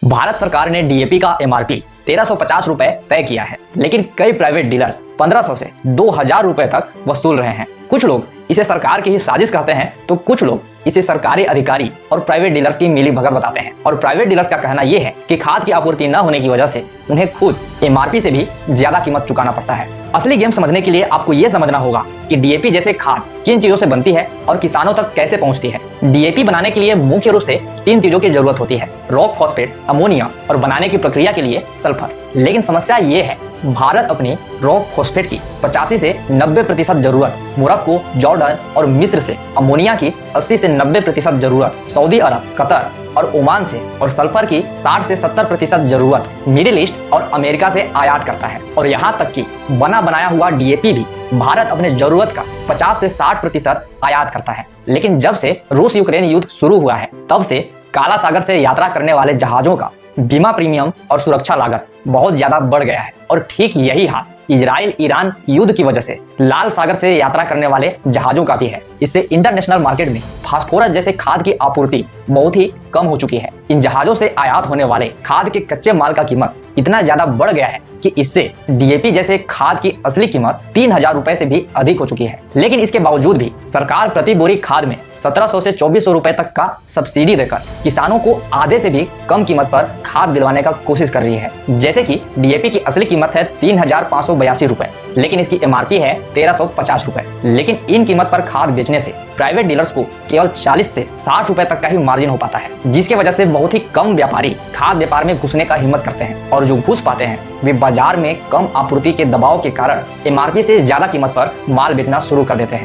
भारत सरकार ने डीएपी का एमआरपी 1350 रुपए तय किया है, लेकिन कई प्राइवेट डीलर्स 1500 से 2000 रुपए तक वसूल रहे हैं। कुछ लोग इसे सरकार की ही साजिश कहते हैं, तो कुछ लोग इसे सरकारी अधिकारी और प्राइवेट डीलर्स की मिलीभगत बताते हैं। और प्राइवेट डीलर्स का कहना यह है कि खाद की आपूर्ति न होने की वजह से उन्हें खुद एमआरपी से भी ज्यादा कीमत चुकाना पड़ता है। असली गेम समझने के लिए आपको यह समझना होगा कि डीएपी जैसे खाद किन चीजों से बनती है और किसानों तक कैसे पहुंचती है। डीएपी बनाने के लिए मुख्य रूप से 3 चीजों की जरूरत होती है: रॉक फॉस्फेट, अमोनिया और बनाने की प्रक्रिया के लिए सल्फर। लेकिन समस्या ये है, भारत अपनी रॉक फॉस्फेट की 85 से 90% जरूरत मोरक्को, जॉर्डन और मिस्र से, अमोनिया की 80 से 90% जरूरत सऊदी अरब, कतर और ओमान से, और सल्फर की 60 से 70% जरूरत मिडिल ईस्ट और अमेरिका से आयात करता है। और यहाँ तक कि बना बनाया हुआ डीएपी भी भारत अपने जरूरत का 50 से 60% आयात करता है। लेकिन जब से रूस यूक्रेन युद्ध शुरू हुआ है, तब से काला सागर से यात्रा करने वाले जहाजों का बीमा प्रीमियम और सुरक्षा लागत बहुत ज्यादा बढ़ गया है। और ठीक यही हाल इजराइल ईरान युद्ध की वजह से लाल सागर से यात्रा करने वाले जहाजों का भी है। इससे इंटरनेशनल मार्केट में फास्फोरस जैसे खाद की आपूर्ति बहुत ही कम हो चुकी है। इन जहाजों से आयात होने वाले खाद के कच्चे माल का कीमत इतना ज्यादा बढ़ गया है कि इससे डीएपी जैसे खाद की असली कीमत 3000 रुपए से भी अधिक हो चुकी है। लेकिन इसके बावजूद भी सरकार प्रति बोरी खाद में 1700 से 2400 रुपए तक का सब्सिडी देकर किसानों को आधे से भी कम कीमत पर खाद दिलवाने का कोशिश कर रही है। जैसे कि डीएपी की असली कीमत है 3582 रुपए, लेकिन इसकी एमआरपी है 1350 रुपए। लेकिन इन कीमत पर खाद बेचने से प्राइवेट डीलर्स को केवल 40 से 60 रुपए तक का ही मार्जिन हो पाता है, जिसकी वजह से बहुत ही कम व्यापारी खाद व्यापार में घुसने का हिम्मत करते हैं। और जो घुस पाते हैं वे बाजार में कम आपूर्ति के दबाव के कारण एमआरपी से ज्यादा कीमत पर माल बेचना शुरू कर देते हैं।